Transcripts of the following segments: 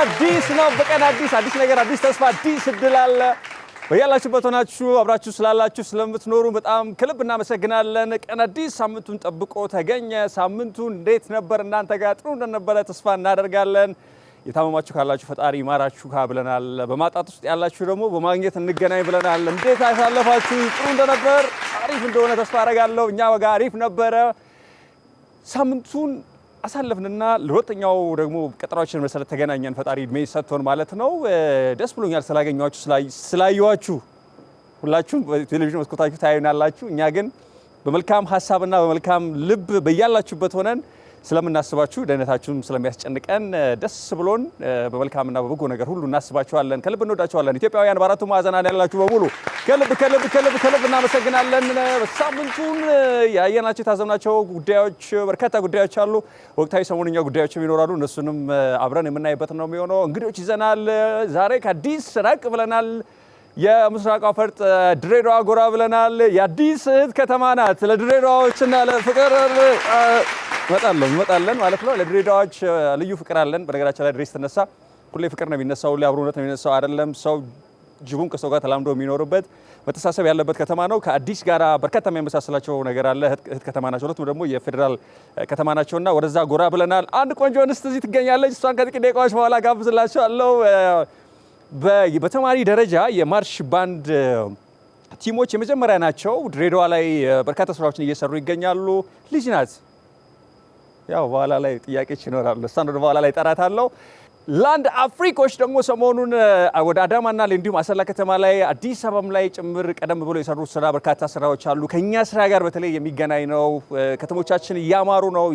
አዲስ ነው። በቀን አዲስ ነገር አዲስ ተስፋ አዲስ እድል አለ። በያላችሁበት ሆናችሁ አብራችሁ ስላላችሁ ስለምትኖሩ በጣም ከልብ እናመሰግናለን። ቀን አዲስ ሳምንቱን ጠብቆ ተገኘ። ሳምንቱ እንዴት ነበር? እናንተ ጋር ጥሩ እንደነበረ ተስፋ እናደርጋለን። የታመማችሁ ካላችሁ ፈጣሪ ይማራችሁ ብለናል። በማጣት ውስጥ ያላችሁ ደግሞ በማግኘት እንገናኝ ብለናል። እንዴት አሳለፋችሁ? ጥሩ እንደነበር አሪፍ እንደሆነ ተስፋ አደርጋለሁ። እኛ ጋር አሪፍ ነበረ። ሳምንቱን አሳለፍንና ለሁለተኛው ደግሞ ቀጠሯችን መሰረት ተገናኘን። ፈጣሪ እድሜ ሰጥቶን ማለት ነው። ደስ ብሎኛል ስላገኘኋችሁ ስላየኋችሁ። ሁላችሁም በቴሌቪዥን መስኮታችሁ ታዩናላችሁ። እኛ ግን በመልካም ሀሳብና በመልካም ልብ በያላችሁበት ሆነን ስለምናስባችሁ ደህንነታችሁም ስለሚያስጨንቀን ደስ ብሎን በመልካምና በበጎ ነገር ሁሉ እናስባችኋለን። ከልብ እንወዳችኋለን። ኢትዮጵያውያን በአራቱ ማዕዘናት ያላችሁ በሙሉ ከልብ እናመሰግናለን። ሳምንቱን ያየናቸው የታዘብናቸው ጉዳዮች በርካታ ጉዳዮች አሉ። ወቅታዊ ሰሞንኛ ጉዳዮችም ይኖራሉ። እነሱንም አብረን የምናይበት ነው የሚሆነው። እንግዶች ይዘናል። ዛሬ ከአዲስ ራቅ ብለናል። የምስራቋ ፈርጥ ድሬዳዋ ጎራ ብለናል። የአዲስ እህት ከተማ ናት። ለድሬዳዋዎችና ለፍቅር እንመጣለን ማለት ነው። ለድሬዳዋዎች ልዩ ፍቅር አለን። በነገራችን ላይ ድሬ ስትነሳ ሁሌ ፍቅር ነው የሚነሳው፣ ሁሌ አብሮነት ነው የሚነሳው አይደለም። ሰው ጅቡን ከሰው ጋር ተላምዶ የሚኖርበት መተሳሰብ ያለበት ከተማ ነው። ከአዲስ ጋር በርካታ የሚያመሳስላቸው ነገር አለ። እህት ከተማ ናቸው። ሁለቱም ደግሞ የፌዴራል ከተማ ናቸውና ወደዛ ጎራ ብለናል። አንድ ቆንጆ እንስት እዚህ ትገኛለች። እሷን ከጥቂት ደቂቃዎች በኋላ ጋብዝላችኋለሁ። በተማሪ ደረጃ የማርሽ ባንድ ቲሞች የመጀመሪያ ናቸው። ድሬዳዋ ላይ በርካታ ስራዎችን እየሰሩ ይገኛሉ። ልጅ ናት። ያው በኋላ ላይ ጥያቄዎች ይኖራሉ። እሷን ወደ በኋላ ላይ ጠራታለሁ። ላንድ አፍሪኮች ደግሞ ሰሞኑን ወደ አዳማና እንዲሁም አሰላ ከተማ ላይ አዲስ አበባም ላይ ጭምር ቀደም ብሎ የሰሩት ስራ በርካታ ስራዎች አሉ። ከኛ ስራ ጋር በተለይ የሚገናኝ ነው። ከተሞቻችን እያማሩ ነው፣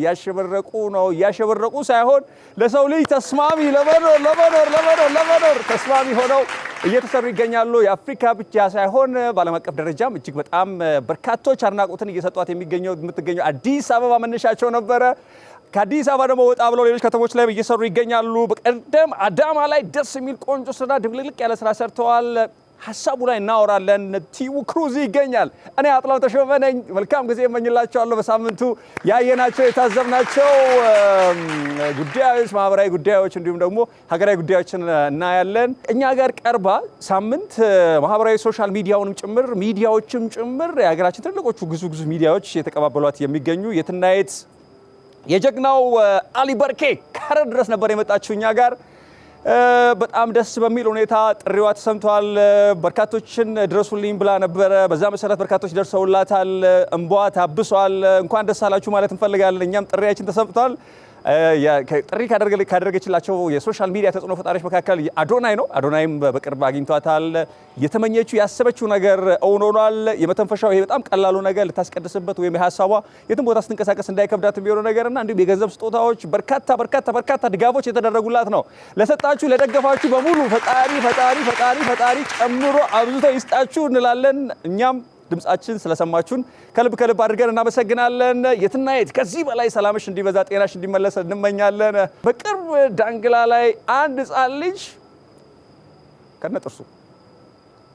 እያሸበረቁ ሳይሆን ለሰው ልጅ ተስማሚ ለመኖር ተስማሚ ሆነው እየተሰሩ ይገኛሉ። የአፍሪካ ብቻ ሳይሆን በዓለም አቀፍ ደረጃም እጅግ በጣም በርካቶች አድናቆትን እየሰጧት የምትገኘው አዲስ አበባ መነሻቸው ነበረ። ከአዲስ አበባ ደግሞ ወጣ ብለው ሌሎች ከተሞች ላይ እየሰሩ ይገኛሉ። በቀደም አዳማ ላይ ደስ የሚል ቆንጆ ስራ ድብልቅልቅ ያለ ስራ ሰርተዋል። ሀሳቡ ላይ እናወራለን። ቲሙ ክሩዝ ይገኛል። እኔ አጥላው ተሾመ ነኝ። መልካም ጊዜ እመኝላችኋለሁ። በሳምንቱ ያየናቸው የታዘብናቸው ጉዳዮች፣ ማህበራዊ ጉዳዮች እንዲሁም ደግሞ ሀገራዊ ጉዳዮችን እናያለን። እኛ ጋር ቀርባ ሳምንት ማህበራዊ ሶሻል ሚዲያውንም ጭምር ሚዲያዎችም ጭምር የሀገራችን ትልቆቹ ግዙፍ ሚዲያዎች የተቀባበሏት የሚገኙ የትናየት የጀግናው አሊ በርኬ ከሐረር ድረስ ነበር የመጣችው እኛ ጋር። በጣም ደስ በሚል ሁኔታ ጥሪዋ ተሰምቷል። በርካቶችን ድረሱልኝ ብላ ነበረ። በዛ መሰረት በርካቶች ደርሰውላታል። እንባዋ ታብሷል። እንኳን ደስ አላችሁ ማለት እንፈልጋለን። እኛም ጥሪያችን ተሰምቷል። ጥሪ ካደረገችላቸው የሶሻል ሚዲያ ተጽዕኖ ፈጣሪዎች መካከል አዶናይ ነው። አዶናይም በቅርብ አግኝቷታል። የተመኘችው ያሰበችው ነገር እውን ሆኗል። የመተንፈሻው ይሄ በጣም ቀላሉ ነገር ልታስቀድስበት ወይም የሀሳቧ የትም ቦታ ስትንቀሳቀስ እንዳይከብዳት የሚሆነው ነገርና እንዲሁም የገንዘብ ስጦታዎች በርካታ ድጋፎች የተደረጉላት ነው። ለሰጣችሁ ለደገፋችሁ በሙሉ ፈጣሪ ጨምሮ አብዝቶ ይስጣችሁ እንላለን። እኛም ድምጻችን ስለሰማችሁን ከልብ አድርገን እናመሰግናለን። የትናየት ከዚህ በላይ ሰላምሽ እንዲበዛ ጤናሽ እንዲመለስ እንመኛለን። በቅርብ ዳንግላ ላይ አንድ ሕፃን ልጅ ከነጥርሱ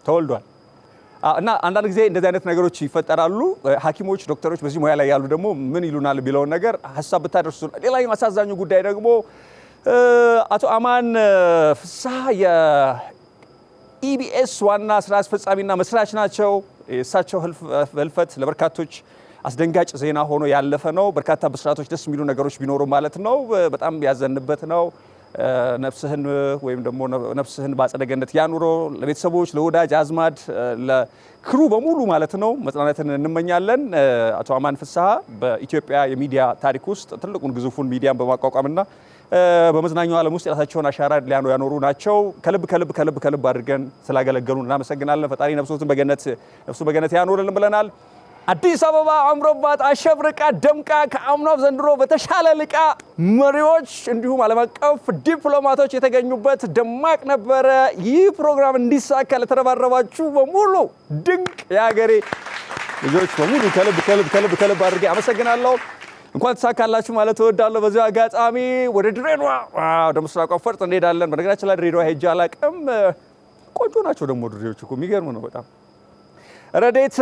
ተወልዷል እና አንዳንድ ጊዜ እንደዚህ አይነት ነገሮች ይፈጠራሉ። ሐኪሞች ዶክተሮች በዚህ ሙያ ላይ ያሉ ደግሞ ምን ይሉናል ቢለውን ነገር ሀሳብ ብታደርሱ። ሌላኛው አሳዛኙ ጉዳይ ደግሞ አቶ አማን ፍስሐ የኢቢኤስ ዋና ስራ አስፈጻሚና መስራች ናቸው። የእሳቸው ህልፈት ለበርካቶች አስደንጋጭ ዜና ሆኖ ያለፈ ነው። በርካታ ብስራቶች ደስ የሚሉ ነገሮች ቢኖሩ ማለት ነው። በጣም ያዘንበት ነው። ነፍስህን ወይም ደግሞ ነፍስህን በአጸደ ገነት ያኑሮ። ለቤተሰቦች፣ ለወዳጅ አዝማድ፣ ለክሩ በሙሉ ማለት ነው መጽናናትን እንመኛለን። አቶ አማን ፍስሐ በኢትዮጵያ የሚዲያ ታሪክ ውስጥ ትልቁን ግዙፉን ሚዲያን በማቋቋምና በመዝናኛው ዓለም ውስጥ የራሳቸውን አሻራ ያኖሩ ናቸው። ከልብ አድርገን ስላገለገሉን እናመሰግናለን። ፈጣሪ ነፍሱን በገነት ያኖርልን ብለናል። አዲስ አበባ አምሮባት አሸብርቃ ደምቃ ከአምናው ዘንድሮ በተሻለ ልቃ መሪዎች እንዲሁም ዓለም አቀፍ ዲፕሎማቶች የተገኙበት ደማቅ ነበረ። ይህ ፕሮግራም እንዲሳካ ለተረባረባችሁ በሙሉ ድንቅ የሀገሬ ልጆች በሙሉ ከልብ አድርጌ አመሰግናለሁ። እንኳን ተሳካላችሁ ማለት እወዳለሁ። በዚህ አጋጣሚ ወደ ድሬዳዋ ወደ ምስራቋ ፈርጥ እንሄዳለን። በነገራችን ላይ ድሬዳዋ ሄጄ አላውቅም። ቆንጆ ናቸው ደግሞ ድሬዎች እኮ የሚገርም ነው በጣም። ረዴት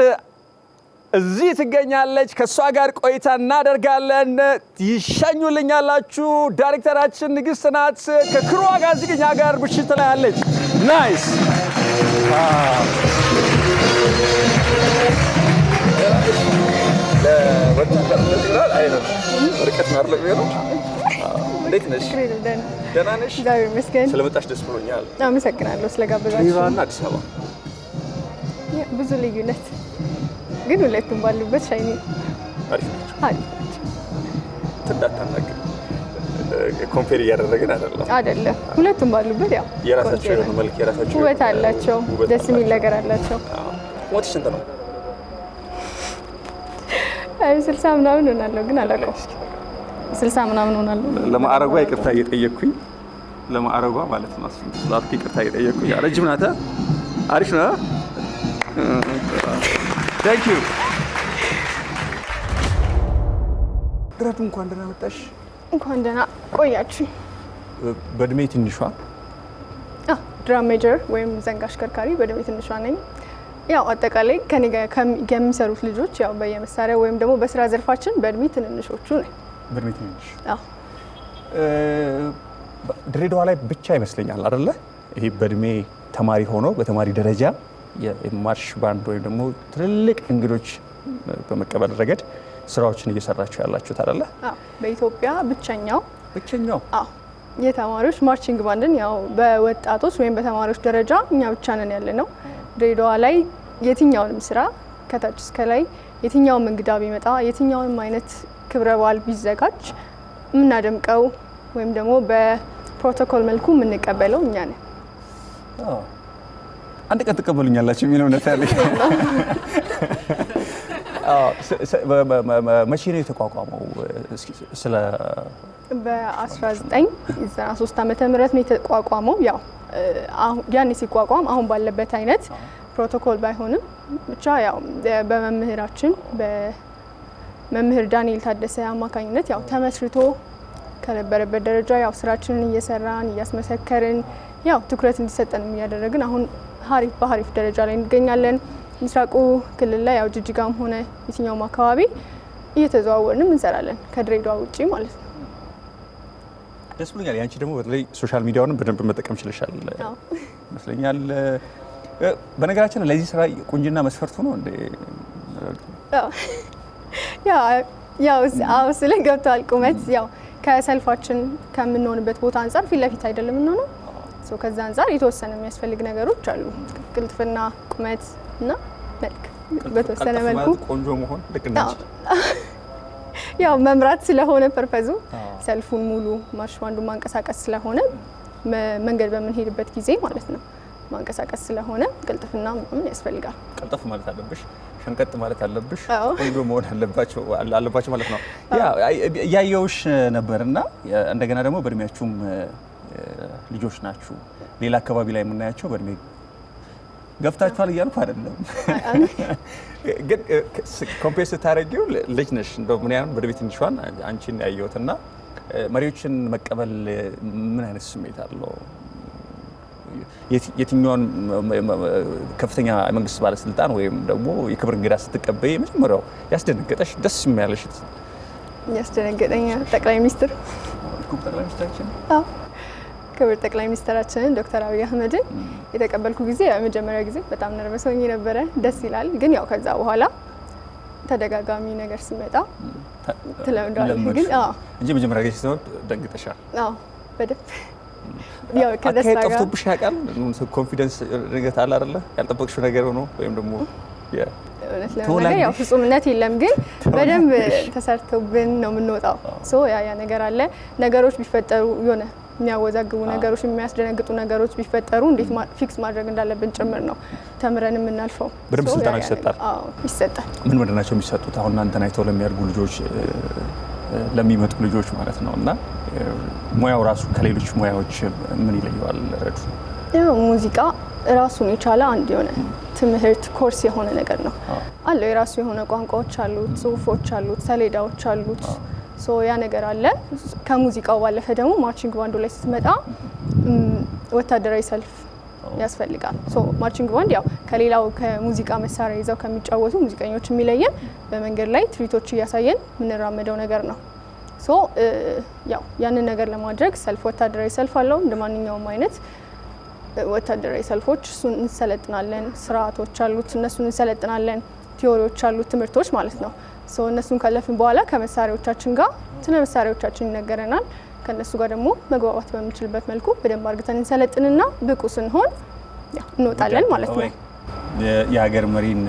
እዚህ ትገኛለች። ከሷ ጋር ቆይታ እናደርጋለን። ይሸኙልኛላችሁ። ዳይሬክተራችን ንግስት ናት። ከክሯ ጋር እዚህ እኛ ጋር ምሽት ላይ አለች። ናይስ እንዴት ነሽ? ደህና ነሽ? ስለመጣሽ ደስ ብሎኛል። አመሰግናለሁ ስለጋበዛችሁ። ሪቫና አዲስ አበባ ብዙ ልዩነት ግን ሁለቱም ባሉበት ሻይኒ አሪፍ ናቸው። እንዳታናግር ኮምፔር እያደረግን አይደለም። ሁለቱም ባሉበት ያው የራሳቸው የሆነ መልክ የራሳቸው ውበት አላቸው። ደስ የሚል ነገር አላቸው። ሞትሽ ስንት ነው? 60 ምናምን ሆናለሁ ግን አላውቀውም። 60 ምናምን ሆናለሁ። ለማዕረጓ ይቅርታ እየጠየቅኩኝ ለማዕረጓ ማለት ነው። ስላልኩ ይቅርታ እየጠየቅኩኝ ረጅም ናት። አሪፍ ነው። ታንክ ዩ ድረዱ። እንኳን ደህና መጣሽ። እንኳን ደህና ቆያችሁ። በእድሜ ትንሿ ድራም ሜጀር ወይም ዘንግ አሽከርካሪ በእድሜ ትንሿ ነኝ። ያው አጠቃላይ ከኔ ጋር የሚሰሩት ልጆች ያው በየመሳሪያ ወይም ደግሞ በስራ ዘርፋችን በእድሜ ትንንሾቹ ነኝ። በእድሜ ትንንሽ ድሬዳዋ ላይ ብቻ ይመስለኛል አይደለ? ይሄ በእድሜ ተማሪ ሆኖ በተማሪ ደረጃ የማርሽ ባንድ ወይም ደግሞ ትልልቅ እንግዶች በመቀበል ረገድ ስራዎችን እየሰራችሁ ያላችሁት አይደለ? በኢትዮጵያ ብቸኛው የተማሪዎች ማርቺንግ ባንድን ያው በወጣቶች ወይም በተማሪዎች ደረጃ እኛ ብቻ ነን ያለ ነው። ድሬዳዋ ላይ የትኛውንም ስራ ከታች እስከ ላይ የትኛውም እንግዳ ቢመጣ የትኛውንም አይነት ክብረ በዓል ቢዘጋጅ የምናደምቀው ወይም ደግሞ በፕሮቶኮል መልኩ የምንቀበለው እኛ ነን። አንድ ቀን ትቀበሉኛላችሁ የሚለው እውነት ያለኝ። መቼ ነው የተቋቋመው? ስለ በ1993 ዓመተ ምህረት ነው የተቋቋመው። ያው ያኔ ሲቋቋም አሁን ባለበት አይነት ፕሮቶኮል ባይሆንም ብቻ ያው በመምህራችን በመምህር ዳንኤል ታደሰ አማካኝነት ያው ተመስርቶ ከነበረበት ደረጃ ያው ስራችንን እየሰራን እያስመሰከርን ያው ትኩረት እንዲሰጠን እያደረግን አሁን በሀሪፍ ደረጃ ላይ እንገኛለን። ምስራቁ ክልል ላይ ያው ጅጅጋም ሆነ የትኛውም አካባቢ እየተዘዋወርንም እንሰራለን ከድሬዳዋ ውጪ ማለት ነው። ደስ ብሎኛል። ያንቺ ደግሞ በተለይ ሶሻል ሚዲያውንም በደንብ መጠቀም ችለሻል ይመስለኛል። በነገራችን ለዚህ ስራ ቁንጅና መስፈርቱ ነው እንዴ? ያው ስለ ገብቷል። ቁመት ያው ከሰልፋችን ከምንሆንበት ቦታ አንጻር ፊት ለፊት አይደለም የምንሆነው። ከዛ አንጻር የተወሰነ የሚያስፈልግ ነገሮች አሉ። ቅልጥፍና፣ ቁመት እና መልክ በተወሰነ መልኩ ቆንጆ መሆን ልክ እንደዚህ ያው መምራት ስለሆነ ፐርፐዙ ሰልፉን ሙሉ ማርሽ ባንዱን ማንቀሳቀስ ስለሆነ መንገድ በምንሄድበት ጊዜ ማለት ነው ማንቀሳቀስ ስለሆነ ቅልጥፍና ምን ያስፈልጋል። ቀልጠፍ ማለት አለብሽ፣ ሸንቀጥ ማለት አለብሽ፣ ቆንጆ መሆን አለባቸው ማለት ነው። ያየውሽ ነበርና እንደገና ደግሞ በእድሜያችሁም ልጆች ናችሁ። ሌላ አካባቢ ላይ የምናያቸው በእድሜ ገፍታችኋል እያልኩ አይደለም፣ ግን ኮምፔር ስታደርጊው ልጅ ነሽ። እንደው ምን ያህል በእድሜ ትንሿን አንቺን ያየሁትና መሪዎችን መቀበል ምን አይነት ስሜት አለው? የትኛውን ከፍተኛ የመንግስት ባለስልጣን ወይም ደግሞ የክብር እንግዳ ስትቀበይ የመጀመሪያው ያስደነገጠሽ ደስ የሚያለሽ? ያስደነገጠኝ ጠቅላይ ሚኒስትር ጠቅላይ ሚኒስትራችን ክብር ጠቅላይ ሚኒስትራችንን ዶክተር አብይ አህመድን የተቀበልኩ ጊዜ የመጀመሪያ ጊዜ በጣም ነርቨስ ሆኜ ነበረ። ደስ ይላል። ግን ያው ከዛ በኋላ ተደጋጋሚ ነገር ሲመጣ ትለምዳለህ። ግን እንጂ መጀመሪያ ጊዜ ሲሆን ደንግጠሻል? በደንብ ያው ከደስታ ጋር ጠፍቶብሽ ያውቃል? ኮንፊደንስ ነገር አለ አይደለ? ያልጠበቅሽው ነገር ሆኖ ወይም ደግሞ እውነት ለመናገር ያው ፍጹምነት የለም፣ ግን በደንብ ተሰርቶብን ነው የምንወጣው። ያ ነገር አለ። ነገሮች ቢፈጠሩ የሆነ የሚያወዛግቡ ነገሮች፣ የሚያስደነግጡ ነገሮች ቢፈጠሩ እንዴት ፊክስ ማድረግ እንዳለብን ጭምር ነው ተምረን የምናልፈው። በደንብ ስልጠና ይሰጣል። ይሰጣል። ምን ምንድን ናቸው የሚሰጡት? አሁን እናንተን አይተው ለሚያድጉ ልጆች ለሚመጡ ልጆች ማለት ነው። እና ሙያው ራሱ ከሌሎች ሙያዎች ምን ይለየዋል? ረዱ ያው ሙዚቃ ራሱን የቻለ አንድ የሆነ ትምህርት ኮርስ የሆነ ነገር ነው አለው። የራሱ የሆነ ቋንቋዎች አሉት፣ ጽሁፎች አሉት፣ ሰሌዳዎች አሉት። ያ ነገር አለ። ከሙዚቃው ባለፈ ደግሞ ማርቺንግ ባንዱ ላይ ስትመጣ ወታደራዊ ሰልፍ ያስፈልጋል። ማርቺንግ ባንድ ያው ከሌላው ከሙዚቃ መሳሪያ ይዘው ከሚጫወቱ ሙዚቀኞች የሚለየን በመንገድ ላይ ትርኢቶች እያሳየን የምንራመደው ነገር ነው። ያው ያንን ነገር ለማድረግ ሰልፍ ወታደራዊ ሰልፍ አለው እንደ ማንኛውም አይነት ወታደራዊ ሰልፎች። እሱን እንሰለጥናለን። ስርዓቶች አሉት፣ እነሱን እንሰለጥናለን። ቲዎሪዎች አሉት፣ ትምህርቶች ማለት ነው። እነሱን ካለፍን በኋላ ከመሳሪያዎቻችን ጋር ስለ መሳሪያዎቻችን ይነገረናል። ከነሱ ጋር ደግሞ መግባባት በምንችልበት መልኩ በደንብ አድርገን እንሰለጥንና ብቁ ስንሆን እንወጣለን ማለት ነው። የሀገር መሪን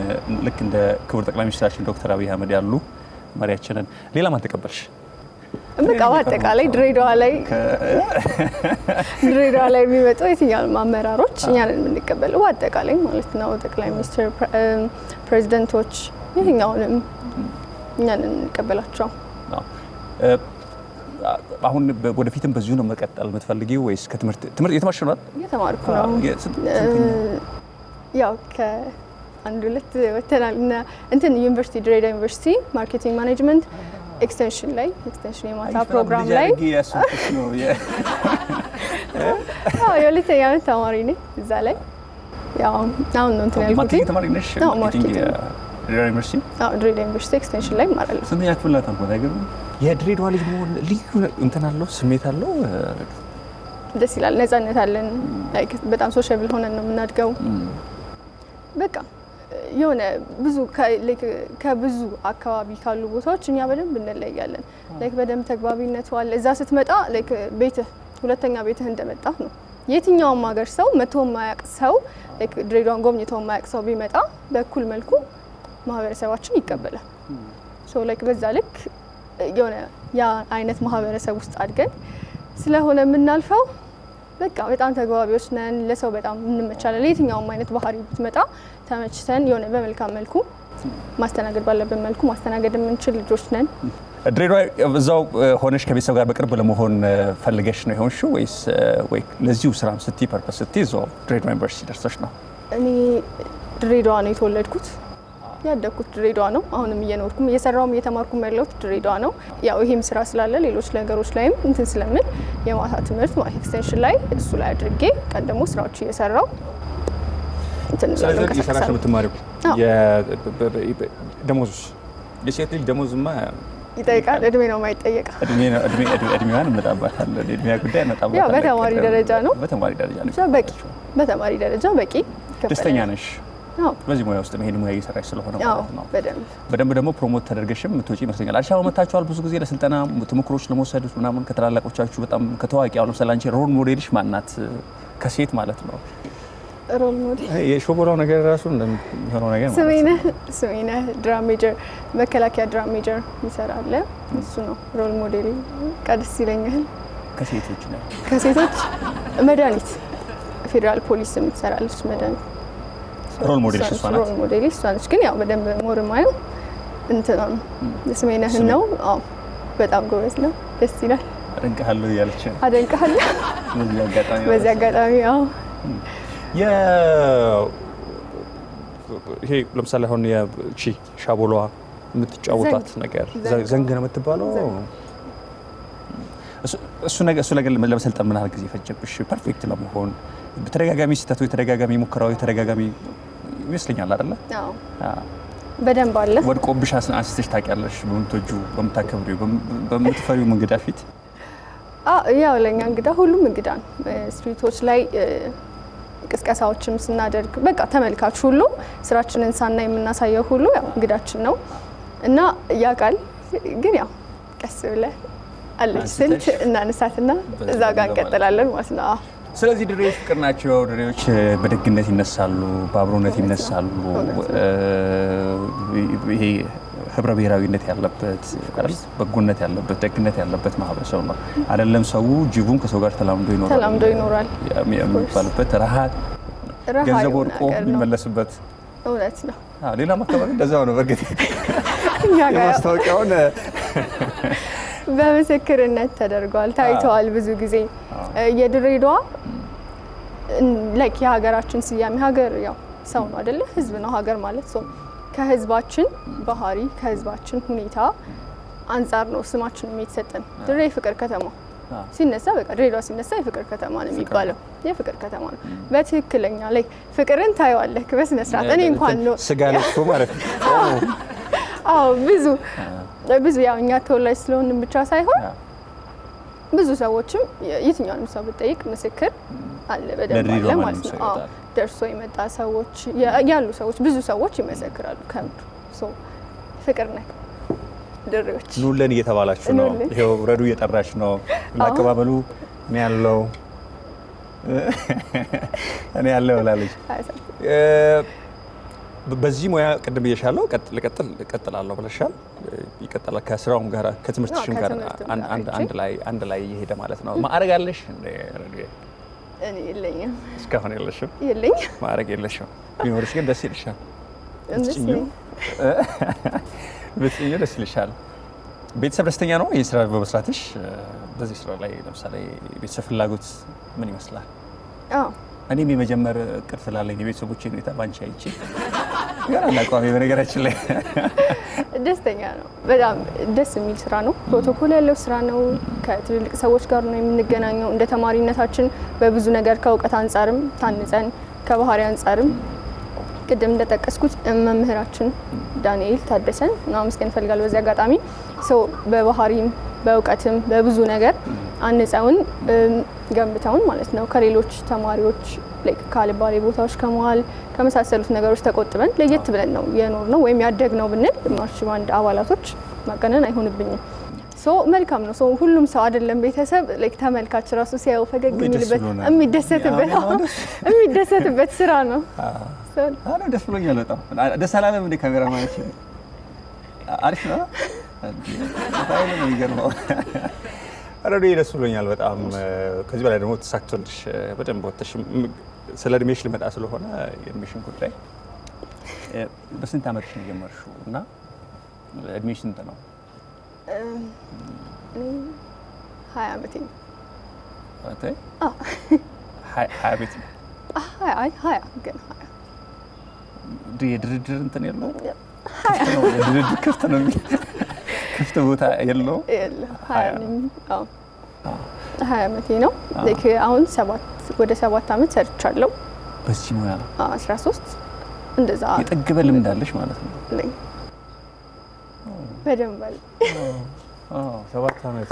ልክ እንደ ክቡር ጠቅላይ ሚኒስትራችን ዶክተር አብይ አህመድ ያሉ መሪያችንን ሌላ ማን ተቀበልሽ? በቃ በአጠቃላይ ድሬዳዋ ላይ የሚመጡ የትኛውንም አመራሮች እኛንን የምንቀበለው በአጠቃላይ ማለት ነው። ጠቅላይ ሚኒስትር፣ ፕሬዚደንቶች የትኛውንም እኛንን የምንቀበላቸው። አሁን ወደፊትም በዚሁ ነው መቀጠል የምትፈልጊው ወይስ ከትምህርት የተማርሽ ነው? የተማርኩ ነው። ያው ከአንድ ሁለት ወተናል እና እንትን ዩኒቨርሲቲ ድሬዳዋ ዩኒቨርሲቲ ማርኬቲንግ ማኔጅመንት ኤክስቴንሽን የማታ ፕሮግራም ላይ የሁለተኛ ዓመት ተማሪ ነኝ። እዛ ላይ ያው አሁን ነው እንትን ያልኩት። ተማሪ ነሽ? ድሬዳዋ ዩኒቨርሲቲ? አዎ ድሬዳዋ ዩኒቨርሲቲ ኤክስቴንሽን ላይ እማራለሁ። ስንተኛ ክፍል ናት? አንተ አይገርም? የድሬዳዋ ልጅ መሆን ልዩ እንትን አለው፣ ስሜት አለው። ደስ ይላል። ነፃነት አለን። በጣም ሶሻብል ሆነን ነው የምናድገው። በቃ የሆነ ብዙ ከብዙ አካባቢ ካሉ ቦታዎች እኛ በደንብ እንለያለን። በደንብ ተግባቢነቱ አለ። እዛ ስትመጣ ቤትህ ሁለተኛ ቤትህ እንደመጣ ነው። የትኛውም ሀገር ሰው መቶ የማያውቅ ሰው ድሬዳዋን ጎብኝቶ የማያውቅ ሰው ቢመጣ በእኩል መልኩ ማህበረሰባችን ይቀበላል። በዛ ልክ የሆነ ያ አይነት ማህበረሰብ ውስጥ አድገን ስለሆነ የምናልፈው በቃ በጣም ተግባቢዎች ነን። ለሰው በጣም እንመቻለን። የትኛውም አይነት ባህሪ ብትመጣ ተመችተን የሆነ በመልካም መልኩ ማስተናገድ ባለብን መልኩ ማስተናገድ የምንችል ልጆች ነን። ድሬዳዋ እዛው ሆነሽ ከቤተሰብ ጋር በቅርብ ለመሆን ፈልገሽ ነው የሆንሽው ወይስ ወይ ለዚሁ ስራም ስትይ ፐርፐስ ስትይ እዛው ድሬዳዋ ዩኒቨርሲቲ ደርሰሽ ነው? እኔ ድሬዳዋ ነው የተወለድኩት። ያደግኩት ድሬዳዋ ነው። አሁንም እየኖርኩም እየሰራውም እየተማርኩም ያለሁት ድሬዳዋ ነው። ያው ይሄም ስራ ስላለ ሌሎች ነገሮች ላይም እንትን ስለምን የማታ ትምህርት ማለት ኤክስቴንሽን ላይ እሱ ላይ አድርጌ ቀን ደግሞ ስራዎች እየሰራው እንትን ስለዚህ እየሰራሽ ነው የምትማሪው። ደሞዝ የሴት ልጅ ደሞዝማ ይጠይቃል። እድሜ ነው የማይጠየቅ። እድሜዋን እንመጣባታለን። እድሜዋ ጉዳይ እንመጣባታለን። ያው በተማሪ ደረጃ ነው። በተማሪ ደረጃ ነው። በቂ በተማሪ ደረጃ በቂ። ደስተኛ ነሽ? በዚህ ሙያ ውስጥ መሄድ ሙያ እየሰራሽ ስለሆነ ማለት ነው። በደንብ ደግሞ ፕሮሞት ተደርገሽም የምትወጪ ይመስለኛል። አዲስ አበባ መታችኋል ብዙ ጊዜ ለስልጠና ተሞክሮች ለመውሰድ ምናምን ከተላላቆቻችሁ በጣም ከታዋቂ አሁን ለምሳሌ አንቺ ሮል ሞዴልሽ ማናት? ከሴት ማለት ነው። ሮል ሞዴል የሾቦላው ነገር ራሱ እንደሚሆነው ነገር ስሜነህ ድራም ሜጀር መከላከያ ድራም ሜጀር ይሰራል። እሱ ነው ሮል ሞዴል። ቀድስ ይለኛል። ከሴቶች ነው መድኃኒት ፌዴራል ፖሊስ የምትሰራለች መድኃኒት ሮል ሞዴል እሷ ናት። ሮል ሞዴል እሷ ነች። ግን ያው በደንብ ሞር ማየው እንትን ስሜነህ ነው። አዎ በጣም ጎበዝ ነው። ደስ ይላል። አደንቅሃለሁ እያለች አደንቅሃለሁ። በዚህ አጋጣሚ አዎ ይሄ ለምሳሌ አሁን የቺ ሻቦሏ የምትጫወታት ነገር ዘንግ ነው የምትባለው። እሱ ነገር ለመሰልጠን ምን ያህል ጊዜ ፈጀብሽ? ፐርፌክት ለመሆን በተደጋጋሚ ስህተቶች፣ የተደጋጋሚ ሙከራዎች፣ የተደጋጋሚ ይመስለኛል አይደለ? አዎ በደንብ አለ። ወድቆብሽ አንስተሽ ታውቂያለሽ? በምትወጂው በምታከብሪው በምትፈሪው እንግዳ ፊት? ያው ለኛ እንግዳ ሁሉም እንግዳ ነው። ስትሪቶች ላይ ቅስቀሳዎችም ስናደርግ በቃ ተመልካች ሁሉ ስራችንን ሳናይ የምናሳየው ሁሉ ያው እንግዳችን ነው እና ያውቃል። ግን ያው ቀስ ብለህ አለች ስልት እናነሳትና እዛ ጋር እንቀጥላለን ማለት ነው። ስለዚህ ድሬዎች ፍቅር ናቸው። ድሬዎች በደግነት ይነሳሉ፣ በአብሮነት ይነሳሉ። ይሄ ህብረ ብሔራዊነት ያለበት በጎነት ያለበት ደግነት ያለበት ማህበረሰብ ነው። አይደለም ሰው ጅቡን ከሰው ጋር ተላምዶ ይኖራል የሚባልበት ረሃ ገንዘብ ወድቆ የሚመለስበት እውነት ነው። ሌላ አካባቢ እንደዛው ነው። በእርግጥ የማስታወቂያውን በምስክርነት ተደርጓል፣ ታይተዋል። ብዙ ጊዜ የድሬዳዋ የሀገራችን ስያሜ ሀገር ያው ሰው ነው አይደለ? ህዝብ ነው ሀገር ማለት ሰው ከህዝባችን ባህሪ ከህዝባችን ሁኔታ አንጻር ነው ስማችን የተሰጠን። ድሬ ፍቅር ከተማ ሲነሳ በቃ ድሬዳዋ ሲነሳ የፍቅር ከተማ ነው የሚባለው። የፍቅር ከተማ ነው በትክክለኛ ላይ ፍቅርን ታየዋለህ በስነ ስርዓት። እኔ እንኳን ነው ስጋ ለብሶ ማለት ነው። አዎ ብዙ ያው እኛ ተወላጅ ስለሆንን ብቻ ሳይሆን ብዙ ሰዎችም የትኛውንም ሰው ብጠይቅ ምስክር አለ በደንብ አለ ማለት ነው። አዎ ደርሶ የመጣ ሰዎች ያሉ ሰዎች ብዙ ሰዎች ይመሰክራሉ። ከምድር ፍቅር ነህ ድሬዎች ኑለን እየተባላችሁ ነው። ይሄው ረዱ እየጠራች ነው። ለአቀባበሉ እኔ ያለው ብላለች። በዚህ ሙያ ቅድም ብዬሻለሁ እቀጥላለሁ ብለሻል። ይቀጥላል ከስራውም ጋር ከትምህርትሽም ጋር አንድ ላይ እየሄደ ማለት ነው። ማዕረግ አለሽ እንዴ ረዱ? እኔ የለኝም። እስካሁን የለሽም? የለኝም። ማዕረግ የለሽም። ቢኖርሽ ግን ደስ ይልሻል። ብትጭኙ ደስ ይልሻል። ቤተሰብ ደስተኛ ነው ይህ ስራ በመስራትሽ? በዚህ ስራ ላይ ለምሳሌ ቤተሰብ ፍላጎት ምን ይመስላል? እኔም የመጀመር እቅድ ስላለኝ የቤተሰቦቼን ሁኔታ ባንቺ አይቼ ገና አላውቀውም። በነገራችን ላይ ደስተኛ ነው። በጣም ደስ የሚል ስራ ነው። ፕሮቶኮል ያለው ስራ ነው። ከትልልቅ ሰዎች ጋር ነው የምንገናኘው። እንደ ተማሪነታችን በብዙ ነገር ከእውቀት አንጻርም ታንጸን ከባህሪ አንጻርም ቅድም እንደጠቀስኩት መምህራችን ዳንኤል ታደሰን ማመስገን እፈልጋለሁ በዚህ አጋጣሚ። በባህሪም በእውቀትም በብዙ ነገር አንጸውን ገንብተውን ማለት ነው። ከሌሎች ተማሪዎች ካልባሌ ቦታዎች ከመዋል ከመሳሰሉት ነገሮች ተቆጥበን ለየት ብለን ነው የኖርነው ወይም ያደግነው ብንል ማርሽ ባንድ አባላቶች ማቀነን አይሆንብኝም። መልካም ነው። ሁሉም ሰው አይደለም ቤተሰብ ተመልካች ራሱ ሲያየው ፈገግ የሚልበት የሚደሰትበት ስራ ነው። ደስ ብሎኛል በጣም። ደስ አላለም እንደ ካሜራ ማለት አሪፍ ነው። ታይለ ነው የሚገርመው። ረዱ ደስ ብሎኛል በጣም። ከዚህ በላይ ደግሞ ተሳክቶልሽ በደንብ ወጥተሽ ስለ እድሜሽ ልመጣ ስለሆነ የእድሜሽን ጉዳይ በስንት ዓመትሽ ነው የጀመርሽው እና እድሜሽ ስንት ነው? 20 ዓመቴ ነው። አንተ 20 ዓመት ነው? አይ 20 ግን 20 የድርድር እንትን የለውም? ድርድር ክፍት ነው ክፍት ቦታ የለውም? 20 ዓመቴ ነው። አሁን ወደ 7 ዓመት ሰርቻለሁ በዚህ ሙያ። 13 እንደዛ የጠገበ ልምድ አለሽ ማለት ነው። በደንብ አለ። 7 ዓመት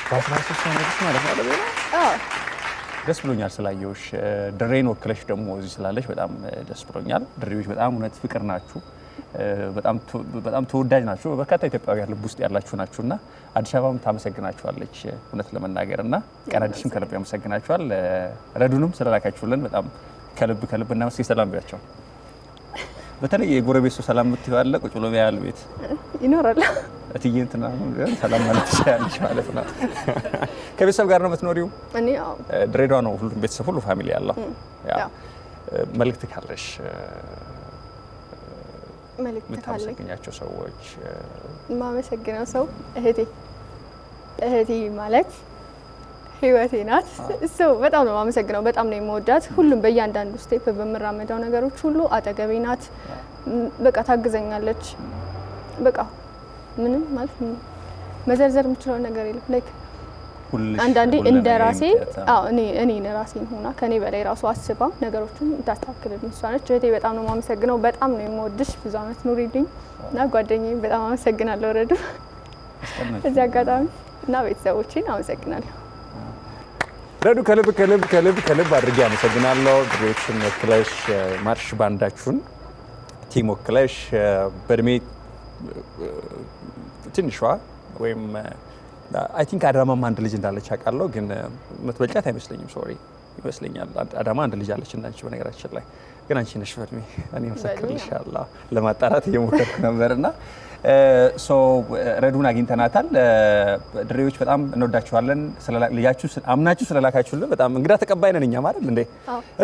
በ13 ዓመት ማለት ነው። ደስ ብሎኛል ስላየሁሽ። ድሬን ወክለሽ ደግሞ እዚህ ስላለሽ በጣም ደስ ብሎኛል። ድሬዎች በጣም እውነት ፍቅር ናችሁ። በጣም ተወዳጅ ናችሁ። በርካታ ኢትዮጵያውያን ልብ ውስጥ ያላችሁ ናችሁና አዲስ አበባም ታመሰግናችኋለች እውነት ለመናገር እና ቀናዲስም ከልብ ያመሰግናችኋል። ረዱንም ስለላካችሁልን በጣም ከልብ እናመስግን። ሰላም ቢያቸው። በተለይ የጎረቤት ሰው ሰላም የምትይው አለ ቁጭ ብሎ ያያል ቤት ይኖራል። እትዬ እንትና ነው ሰላም ማለት ትችላለች ማለት ነው። ከቤተሰብ ጋር ነው የምትኖሪው? እኔ ድሬዳዋ ነው ሁሉም ቤተሰብ ሁሉ ፋሚሊ ያለው። መልእክት ካለሽ የምታመሰግኛቸው ሰዎች? የማመሰግነው ሰው እህቴ ማለት ህይወቴ ናት። በጣም ነው የማመሰግነው። በጣም ነው የምወዳት። ሁሉም በእያንዳንዱ ስቴፕ በምራመዳው ነገሮች ሁሉ አጠገቤ ናት። በቃ ታግዘኛለች። በቃ ምንም ማለት መዘርዘር የምችለው ነገር የለም። አንዳንዴ እንደ ራሴ እኔ ራሴን ሆና ከኔ በላይ ራሱ አስባ ነገሮችን ታስተካክልልኝ እሷ ነች። እህቴ በጣም ነው የማመሰግነው። በጣም ነው የምወድሽ። ብዙ አመት ኑሪልኝ እና ጓደኛዬ በጣም አመሰግናለሁ ረዱ እዚህ አጋጣሚ እና ቤተሰቦቼን አመሰግናለሁ። ረዱ ከልብ አድርጌ አመሰግናለሁ። ድሬዎችን ወክለሽ ማርሽ ባንዳችሁን ቲም ወክለሽ በእድሜ ትንሿ ወይም አይ ቲንክ አዳማም አንድ ልጅ እንዳለች አውቃለሁ፣ ግን የምትበልጫት አይመስለኝም። ሶሪ ይመስለኛል አዳማ አንድ ልጅ አለች እንዳንቺ። በነገራችን ላይ ግን አንቺ ነሽ በእድሜ። እኔ መሰክርልሻለሁ ለማጣራት እየሞከርኩ ነበርና ረዱን አግኝተናታል። ድሬዎች በጣም እንወዳችኋለን። ልጃችሁ አምናችሁ ስለላካችሁልን በጣም እንግዳ ተቀባይ ነን እኛም አይደል እንዴ?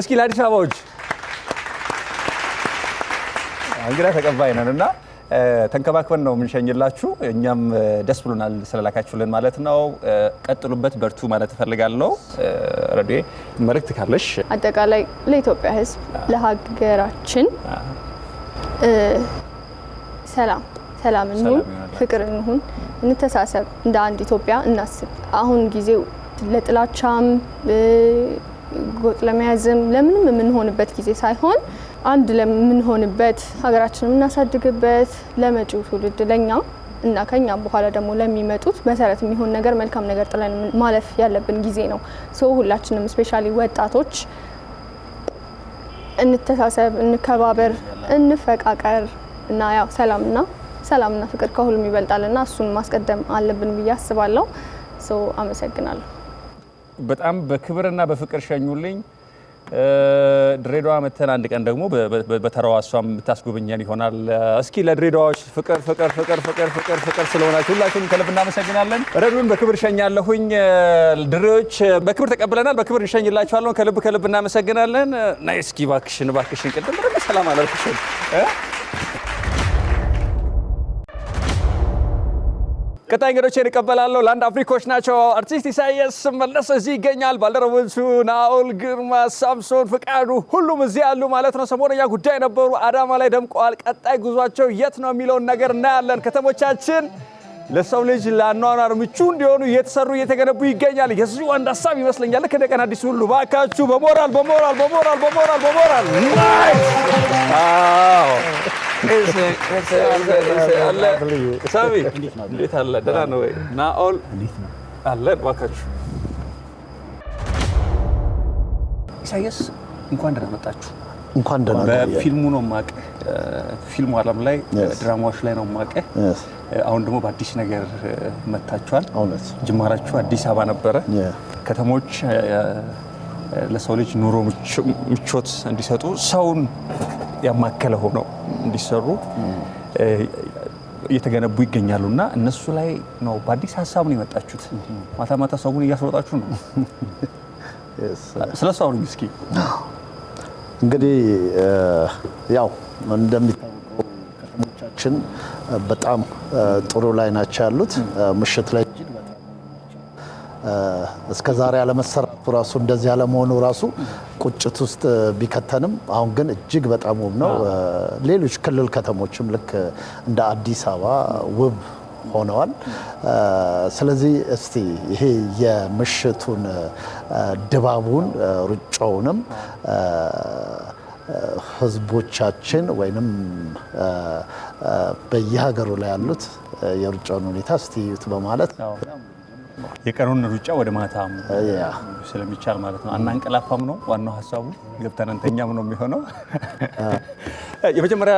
እስኪ ለአዲስ አበባዎች እንግዳ ተቀባይ ነን እና ተንከባክበን ነው የምንሸኝላችሁ። እኛም ደስ ብሎናል ስለላካችሁልን ማለት ነው። ቀጥሉበት፣ በርቱ ማለት እፈልጋለሁ። ረዱ መልእክት ካለሽ? አጠቃላይ ለኢትዮጵያ ሕዝብ ለሀገራችን ሰላም እንሁን። ፍቅር እንሁን፣ እንተሳሰብ፣ እንደ አንድ ኢትዮጵያ እናስብ። አሁን ጊዜው ለጥላቻም ጎጥ ለመያዝም ለምንም የምንሆንበት ጊዜ ሳይሆን አንድ ለምንሆንበት ሀገራችንን የምናሳድግበት ለመጪው ትውልድ ለኛ እና ከኛም በኋላ ደግሞ ለሚመጡት መሰረት የሚሆን ነገር መልካም ነገር ጥለን ማለፍ ያለብን ጊዜ ነው። ሁላችንም ስፔሻሊ ወጣቶች እንተሳሰብ፣ እንከባበር፣ እንፈቃቀር እና ያው ሰላምና ፍቅር ከሁሉም ይበልጣልና እሱን ማስቀደም አለብን ብዬ አስባለሁ። አመሰግናለሁ። በጣም በክብርና በፍቅር ሸኙልኝ። ድሬዳዋ መተን አንድ ቀን ደግሞ በተራዋ እሷም የምታስጎበኘን ይሆናል። እስኪ ለድሬዳዋዎች ፍቅር ስለሆናችሁ ሁላችሁም ከልብ እናመሰግናለን። ረዱን በክብር ሸኛለሁኝ። ድሬዎች በክብር ተቀብለናል፣ በክብር እንሸኝላችኋለን። ከልብ እናመሰግናለን። ናይ እስኪ እባክሽን ቅድም ሰላም አላልኩሽም? ቀጣይ እንግዶችን እቀበላለሁ። ለአንድ አፍሪኮች ናቸው። አርቲስት ኢሳያስ መለሰ እዚህ ይገኛል። ባልደረቦቹ ናኦል ግርማ፣ ሳምሶን ፍቃዱ ሁሉም እዚህ ያሉ ማለት ነው። ሰሞነኛ ጉዳይ ነበሩ፣ አዳማ ላይ ደምቀዋል። ቀጣይ ጉዟቸው የት ነው የሚለውን ነገር እናያለን። ከተሞቻችን ለሰው ልጅ ለአኗኗር ምቹ እንዲሆኑ እየተሰሩ እየተገነቡ ይገኛል። የዚሁ አንድ ሀሳብ ይመስለኛል። ልክ እንደ ቀን አዲስ ሁሉ ባካችሁ በሞራል ሳሚ እንዴት አለ? ደህና ነው ወይ? ናኦል አለን። እባካችሁ ኢሳያስ እንኳን ደህና መጣችሁ። እንኳን ደህና በፊልሙ ነው የማውቅህ፣ ፊልሙ ዓለም ላይ ድራማዎች ላይ ነው የማውቅህ። አሁን ደግሞ በአዲስ ነገር መታችኋል። ጅማራችሁ አዲስ አበባ ነበረ። ከተሞች ለሰው ልጅ ኑሮ ምቾት እንዲሰጡ ሰውን ያማከለ ሆነው እንዲሰሩ እየተገነቡ ይገኛሉ እና እነሱ ላይ ነው በአዲስ ሀሳብ ነው የመጣችሁት። ማታ ማታ ሰውን እያስወጣችሁ ነው። ስለሱ አውሩኝ እስኪ። እንግዲህ ያው እንደሚታወቀው ከተሞቻችን በጣም ጥሩ ላይ ናቸው ያሉት። ምሽት ላይ እስከ ዛሬ ያለመሰራቱ ራሱ እንደዚህ ያለመሆኑ ራሱ ቁጭት ውስጥ ቢከተንም አሁን ግን እጅግ በጣም ውብ ነው። ሌሎች ክልል ከተሞችም ልክ እንደ አዲስ አበባ ውብ ሆነዋል። ስለዚህ እስቲ ይሄ የምሽቱን ድባቡን ሩጫውንም ህዝቦቻችን ወይንም በየሀገሩ ላይ ያሉት የሩጫውን ሁኔታ እስቲ እዩት በማለት የቀኑን ሩጫ ወደ ማታም ስለሚቻል ማለት ነው። አናንቀላፋም ነው ዋናው ሀሳቡ። ገብተን እንተኛም ነው የሚሆነው። የመጀመሪያ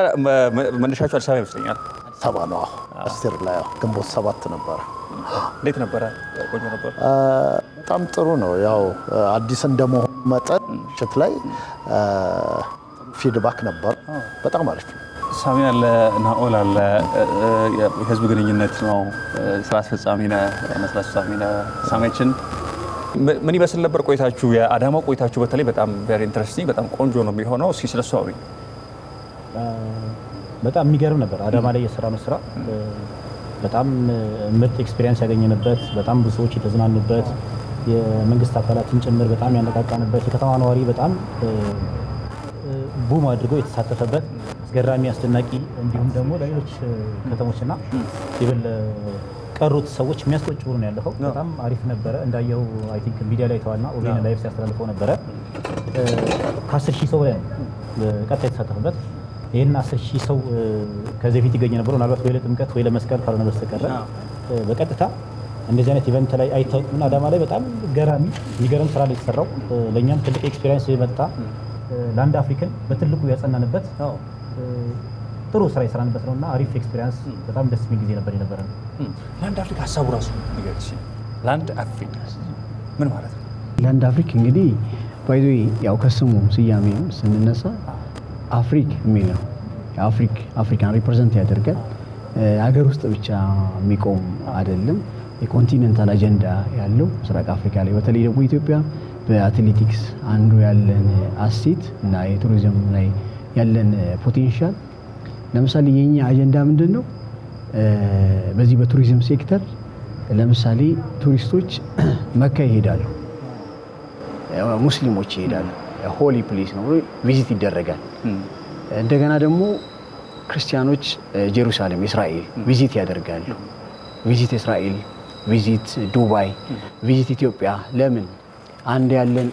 መነሻችሁ አዲስ አበባ ይመስለኛል። አዲስ አበባ ነው። አስቴር ላይ ግንቦት 7 ነበረ። እንዴት ነበረ? ቆንጆ ነበር። በጣም ጥሩ ነው። ያው አዲስ እንደመሆኑ መጠን ምሽት ላይ ፊድባክ ነበር። በጣም አሪፍ ነው። ሳሚ አለ፣ ናኦል አለ፣ የህዝብ ግንኙነት ነው፣ ስራ አስፈጻሚ ነህ፣ ስራ አስፈጻሚ ነህ። ሳሚያችን ምን ይመስል ነበር ቆይታችሁ? የአዳማ ቆይታችሁ በተለይ በጣም ቬሪ ኢንትረስቲንግ፣ በጣም ቆንጆ ነው የሚሆነው። እስኪ ስለሱ አውሪኝ። በጣም የሚገርም ነበር። አዳማ ላይ የሰራነው ስራ በጣም ምርጥ ኤክስፒሪየንስ ያገኘንበት፣ በጣም ብዙ ሰዎች የተዝናኑበት፣ የመንግስት አካላትን ጭምር በጣም ያነቃቃንበት፣ የከተማ ነዋሪ በጣም ቡም አድርጎ የተሳተፈበት አስገራሚ አስደናቂ፣ እንዲሁም ደግሞ ለሌሎች ከተሞችና ይብል ቀሩት ሰዎች የሚያስቆጭ ሆኖ ነው ያለፈው። በጣም አሪፍ ነበረ። እንዳየው አይ ቲንክ ሚዲያ ላይ ተዋልና ኦንላይን ላይቭ ሲያስተላልፈው ነበረ። ከ10,000 ሰው ላይ ቀጥታ የተሳተፈበት። ይህን 10,000 ሰው ከዚህ በፊት ይገኝ ነበር ምናልባት ወይ ለጥምቀት ወይ ለመስቀል ካልሆነ በስተቀር በቀጥታ እንደዚህ አይነት ኢቨንት ላይ አይታወቅም። አዳማ ላይ በጣም ገራሚ የሚገርም ስራ ላይ የተሰራው ለእኛም ትልቅ ኤክስፒሪየንስ የመጣ ለአንድ አፍሪካን በትልቁ ያጸናንበት ጥሩ ስራ የሰራንበት ነውና አሪፍ ኤክስፒሪየንስ፣ በጣም ደስ የሚል ጊዜ ነበር የነበረን። ለአንድ አፍሪካ ሀሳቡ ራሱ ንገሪኝ። ለአንድ አፍሪካ ምን ማለት ነው? ለአንድ አፍሪካ እንግዲህ ባይዞ ያው ከስሙ ስያሜ ስንነሳ አፍሪክ የሚል ነው። አፍሪካን ሪፕሬዘንት ያደርጋል። ሀገር ውስጥ ብቻ የሚቆም አይደለም። የኮንቲኔንታል አጀንዳ ያለው ምስራቅ አፍሪካ ላይ በተለይ ደግሞ ኢትዮጵያ በአትሌቲክስ አንዱ ያለን አሴት እና የቱሪዝም ላይ ያለን ፖቴንሻል፣ ለምሳሌ የኛ አጀንዳ ምንድን ነው? በዚህ በቱሪዝም ሴክተር ለምሳሌ ቱሪስቶች መካ ይሄዳሉ፣ ሙስሊሞች ይሄዳሉ፣ ሆሊ ፕሌስ ነው ቪዚት ይደረጋል። እንደገና ደግሞ ክርስቲያኖች ጄሩሳሌም እስራኤል ቪዚት ያደርጋሉ። ቪዚት እስራኤል፣ ቪዚት ዱባይ፣ ቪዚት ኢትዮጵያ። ለምን? አንድ ያለን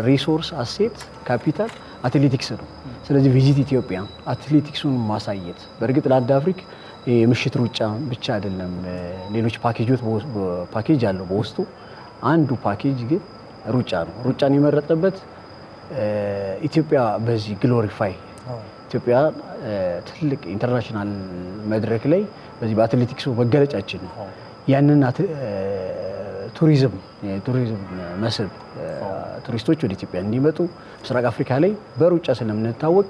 ሪሶርስ አሴት ካፒታል አትሌቲክስ ነው። ስለዚህ ቪዚት ኢትዮጵያ አትሌቲክሱን ማሳየት። በእርግጥ ለአንድ አፍሪክ የምሽት ሩጫ ብቻ አይደለም፣ ሌሎች ፓኬጅ አለው በውስጡ። አንዱ ፓኬጅ ግን ሩጫ ነው። ሩጫን የመረጠበት ኢትዮጵያ በዚህ ግሎሪፋይ ኢትዮጵያ ትልቅ ኢንተርናሽናል መድረክ ላይ በዚህ በአትሌቲክሱ መገለጫችን ነው። ያንን ቱሪዝም መስህብ ቱሪስቶች ወደ ኢትዮጵያ እንዲመጡ ምስራቅ አፍሪካ ላይ በሩጫ ስለምንታወቅ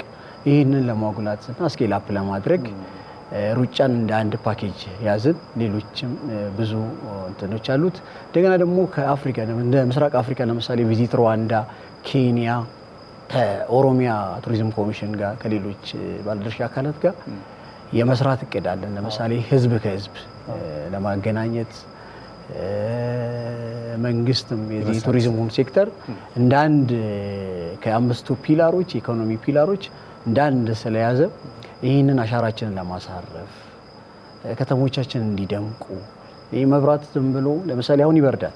ይህንን ለማጉላትና ስኬል አፕ ለማድረግ ሩጫን እንደ አንድ ፓኬጅ ያዝን። ሌሎችም ብዙ እንትኖች አሉት። እንደገና ደግሞ ከአፍሪካ እንደ ምስራቅ አፍሪካ ለምሳሌ ቪዚት ሩዋንዳ፣ ኬንያ ከኦሮሚያ ቱሪዝም ኮሚሽን ጋር ከሌሎች ባለድርሻ አካላት ጋር የመስራት እቅድ አለን። ለምሳሌ ህዝብ ከህዝብ ለማገናኘት መንግስትም የዚህ ቱሪዝሙን ሴክተር እንደ አንድ ከአምስቱ ፒላሮች የኢኮኖሚ ፒላሮች እንደ አንድ ስለያዘ ይህንን አሻራችንን ለማሳረፍ ከተሞቻችን እንዲደምቁ ይህ መብራት ዝም ብሎ ለምሳሌ አሁን ይበርዳል፣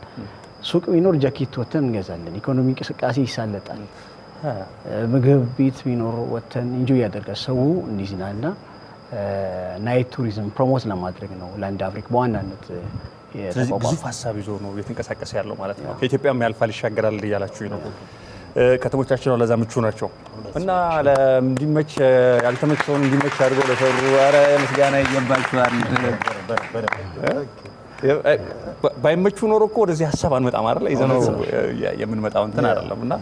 ሱቅ ቢኖር ጃኬት ወተን እንገዛለን። ኢኮኖሚ እንቅስቃሴ ይሳለጣል። ምግብ ቤት ቢኖር ወተን ኢንጆይ ያደርጋል ሰው እንዲዝናና። ናይት ቱሪዝም ፕሮሞት ለማድረግ ነው ለአንድ አፍሪክ በዋናነት። ስለዚህ ግዙፍ ሀሳብ ይዞ ነው እየተንቀሳቀሰ ያለው ማለት ነው። ከኢትዮጵያም ያልፋል ይሻገራል እያላችሁ ነው። ከተሞቻችን ለዛ ምቹ ናቸው እና እንዲመች ያልተመቸውን እንዲመች አድርገው ለሰሩ ኧረ ምስጋና ይገባችኋል። ባይመቹ ኖሮ እኮ ወደዚህ ሀሳብ አንመጣም አይደል? ይዘነው የምንመጣው እንትን አይደለም እና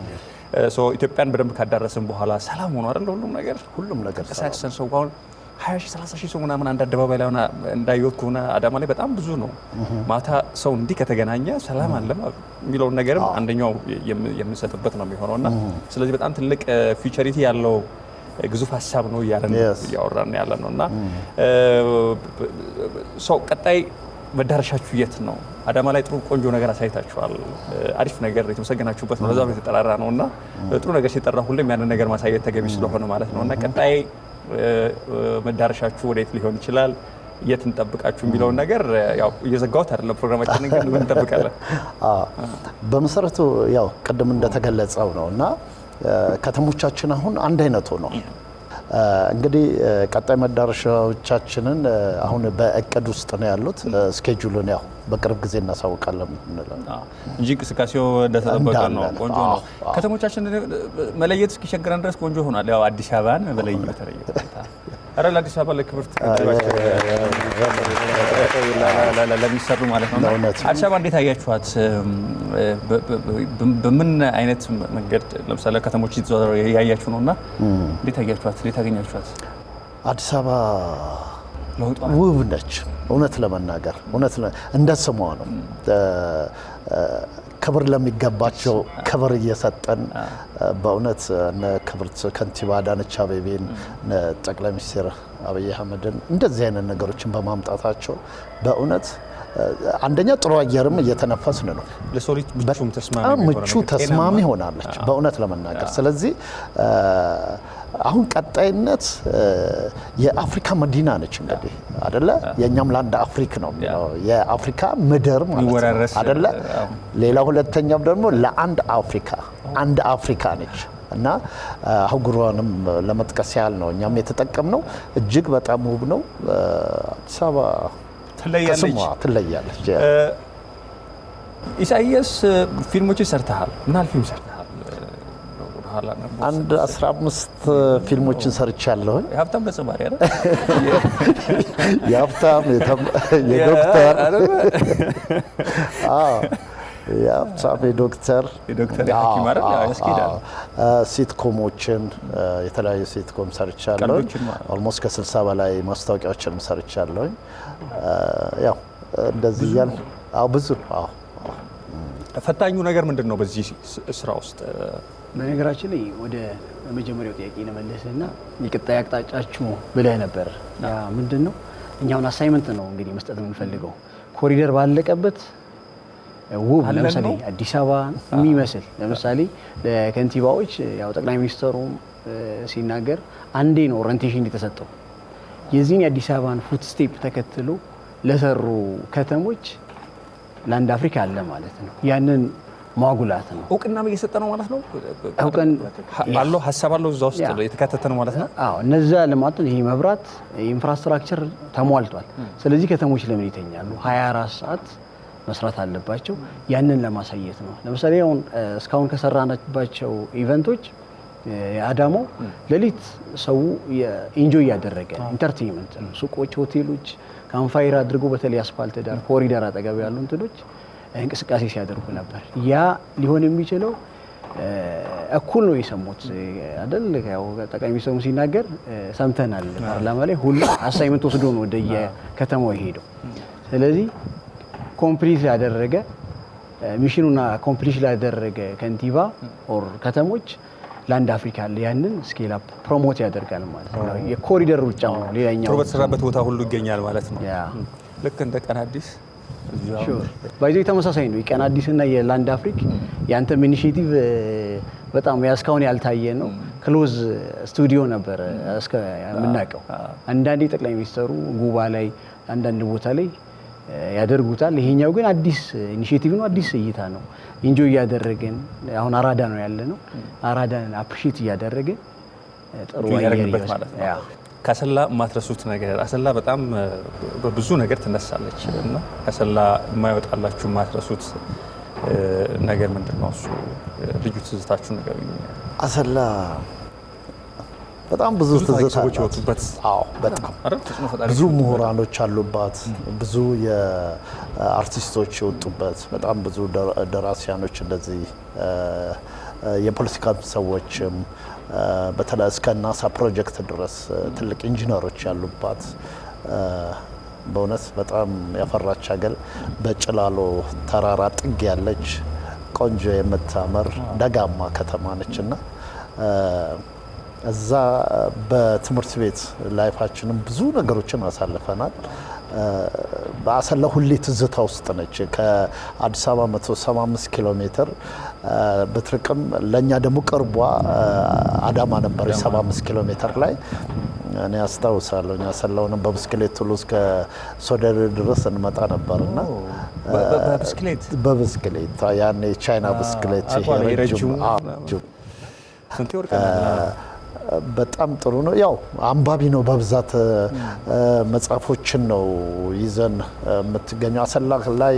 ኢትዮጵያን በደንብ ካዳረስን በኋላ ሰላም ሆኖ አይደል ሁሉም ነገር ተሳክሰን ሰው አሁን 20 ሺህ 30 ሺህ ሰው ምናምን አንድ አደባባይ ላይ እንዳየሁት ከሆነ አዳማ ላይ በጣም ብዙ ነው። ማታ ሰው እንዲህ ከተገናኘ ሰላም አለ የሚለውን ነገርም አንደኛው የምንሰጥበት ነው የሚሆነው እና ስለዚህ በጣም ትልቅ ፊውቸሪቲ ያለው ግዙፍ ሀሳብ ነው እያወራን ያለ ነው እና ሰው ቀጣይ መዳረሻችሁ የት ነው? አዳማ ላይ ጥሩ ቆንጆ ነገር አሳይታችኋል። አሪፍ ነገር የተመሰገናችሁበት ነው። ለዛም የተጠራራ ነው እና ጥሩ ነገር ሲጠራ ሁሌም ያንን ነገር ማሳየት ተገቢ ስለሆነ ማለት ነው እና ቀጣይ መዳረሻችሁ ወዴት ሊሆን ይችላል? የት እንጠብቃችሁ የሚለውን ነገር ያው እየዘጋሁት አይደለም ፕሮግራማችንን ግን እንጠብቃለን። በመሰረቱ ያው ቅድም እንደተገለጸው ነው እና ከተሞቻችን አሁን አንድ አይነት ሆኖ እንግዲህ ቀጣይ መዳረሻዎቻችንን አሁን በእቅድ ውስጥ ነው ያሉት። ስኬጁሉን ያው በቅርብ ጊዜ እናሳውቃለን እንጂ እንቅስቃሴው እንደተጠበቀ ነው። ቆንጆ ነው። ከተሞቻችን መለየት እስኪቸግረን ድረስ ቆንጆ ሆኗል። ያው አዲስ አበባን መለየት በተለየ ሁኔታ ኧረ ለአዲስ አበባ ለክብርት ለሚሰሩ ማለት ነው። አዲስ አበባ እንዴት አያችኋት? በምን አይነት መንገድ ለምሳሌ ከተሞች ያያችሁ ነው እና እንዴት አያችኋት? እንዴት አገኛችኋት? አዲስ አበባ ውብ ነች። እውነት ለመናገር እንደ ስሟ ነው። ክብር ለሚገባቸው ክብር እየሰጠን በእውነት እነ ክብርት ከንቲባ አዳነች አቤቤን ጠቅላይ ሚኒስትር አብይ አህመድን እንደዚህ አይነት ነገሮችን በማምጣታቸው በእውነት አንደኛ ጥሩ አየርም እየተነፈስን ነው። ለሰው ልጅ ምቹ ተስማሚ ሆናለች በእውነት ለመናገር። ስለዚህ አሁን ቀጣይነት የአፍሪካ መዲና ነች እንግዲህ አይደለ? የኛም ለአንድ አፍሪክ ነው የአፍሪካ ምድር ማለት ነው አይደለ? ሌላ ሁለተኛው ደግሞ ለአንድ አንድ አፍሪካ ነች እና አህጉሯንም ለመጥቀስ ያህል ነው እኛም የተጠቀምነው። እጅግ በጣም ውብ ነው። አዲስ አበባ ትለያለች። ኢሳይያስ ፊልሞችን ሰርተሃል። ምን ያህል ፊልም ሰርተሃል? አንድ 15 ፊልሞችን ሰርቻለሁ። የሀብታም ገጸ ባህሪ አይደል? የሀብታም የዶክተር የዶክተር የሐኪም አይደል? ያስኬዳል። ሲትኮሞችን የተለያዩ ሲትኮም ሰርቻለሁ። ኦልሞስት ከ60 በላይ ማስታወቂያዎችን ሰርቻለሁ። ያው እንደዚህ እያልን ብዙ ነው። ፈታኙ ነገር ምንድን ነው በዚህ ስራ ውስጥ? በነገራችን ላይ ወደ መጀመሪያው ጥያቄ ለመለስና የቀጣይ አቅጣጫችሁ ብለህ ነበር። ያ ምንድን ነው? እኛውን አሳይመንት ነው እንግዲህ መስጠት የምንፈልገው ኮሪደር ባለቀበት ውብ ለምሳሌ አዲስ አበባ የሚመስል ለምሳሌ ለከንቲባዎች ያው ጠቅላይ ሚኒስትሩ ሲናገር አንዴ ነው ኦሪንቴሽን የተሰጠው። የዚህን የአዲስ አበባን ፉት ስቴፕ ተከትሎ ለሰሩ ከተሞች ላንድ አፍሪካ አለ ማለት ነው። ያንን ማጉላት ነው። እውቅናም እየሰጠ ነው ማለት ነው። እውቅና አለው ሀሳብ አለው እዛ ውስጥ የተካተተ ነው ማለት ነው። አዎ እነዛ ልማት ይሄ መብራት ኢንፍራስትራክቸር ተሟልቷል። ስለዚህ ከተሞች ለምን ይተኛሉ? 24 ሰዓት መስራት አለባቸው። ያንን ለማሳየት ነው። ለምሳሌ አሁን እስካሁን ከሰራናባቸው ኢቨንቶች አዳማው ሌሊት ሰው ኢንጆይ ያደረገ ኢንተርቴይንመንት ሱቆች፣ ሆቴሎች ካምፋየር አድርጎ በተለይ አስፋልት ዳር ኮሪደር አጠገብ ያሉ እንትኖች እንቅስቃሴ ሲያደርጉ ነበር። ያ ሊሆን የሚችለው እኩል ነው የሰሙት አይደል? ያው ጠቅላይ ሚኒስትሩ ሲናገር ሰምተናል። ፓርላማ ላይ ሁሉ አሳይመንት ወስዶ ነው ወደ የከተማው የሄደው። ስለዚህ ኮምፕሊት ያደረገ ሚሽኑና ኮምፕሊት ያደረገ ከንቲባ ኦር ከተሞች ላንድ አፍሪካ አለ። ያንን ስኬል አፕ ፕሮሞት ያደርጋል ማለት ነው። የኮሪደር ሩጫ ነው ሌላኛው ጥሩ በተሰራበት ቦታ ሁሉ ይገኛል ማለት ነው። ያ ልክ እንደ ቀን አዲስ ባይዞ ተመሳሳይ ነው። የቀን አዲስና የላንድ አፍሪክ ያንተም ኢኒሺዬቲቭ በጣም እስካሁን ያልታየ ነው። ክሎዝ ስቱዲዮ ነበር እስከ የምናውቀው። አንዳንዴ ጠቅላይ ሚኒስትሩ ጉባ ላይ አንዳንድ ቦታ ላይ ያደርጉታል። ይሄኛው ግን አዲስ ኢኒሺዬቲቭ ነው፣ አዲስ እይታ ነው። ኢንጆይ እያደረግን አሁን አራዳ ነው ያለ ነው። አራዳን አፕሪሺየት እያደረግን ጥሩ አየር ማለት ነው። ከአሰላ የማትረሱት ነገር አሰላ በጣም በብዙ ነገር ትነሳለች እና ከአሰላ የማይወጣላችሁ የማትረሱት ነገር ምንድን ነው? እሱ ልዩ ትዝታችሁ ነገር አሰላ በጣም ብዙ ሰዎች የወጡበት በጣም ብዙ ምሁራኖች አሉባት፣ ብዙ የአርቲስቶች የወጡበት፣ በጣም ብዙ ደራሲያኖች እንደዚህ የፖለቲካ ሰዎችም በተለይ እስከ ናሳ ፕሮጀክት ድረስ ትልቅ ኢንጂነሮች ያሉባት በእውነት በጣም ያፈራች ሀገር በጭላሎ ተራራ ጥግ ያለች ቆንጆ የምታምር ደጋማ ከተማ ነችና እዛ በትምህርት ቤት ላይፋችንም ብዙ ነገሮችን አሳልፈናል። በአሰላ ሁሌ ትዝታ ውስጥ ነች። ከአዲስ አበባ 175 ኪሎ ሜትር ብትርቅም ለእኛ ደግሞ ቅርቧ አዳማ ነበር 75 ኪሎ ሜትር ላይ። እኔ አስታውሳለሁ እኛ አሰላውን በብስክሌት ሁሉ እስከ ሶደሬ ድረስ እንመጣ ነበርና በብስክሌት ያኔ ቻይና ብስክሌት ረጅም በጣም ጥሩ ነው። ያው አንባቢ ነው በብዛት መጽሐፎችን ነው ይዘን የምትገኘው። አሰላ ላይ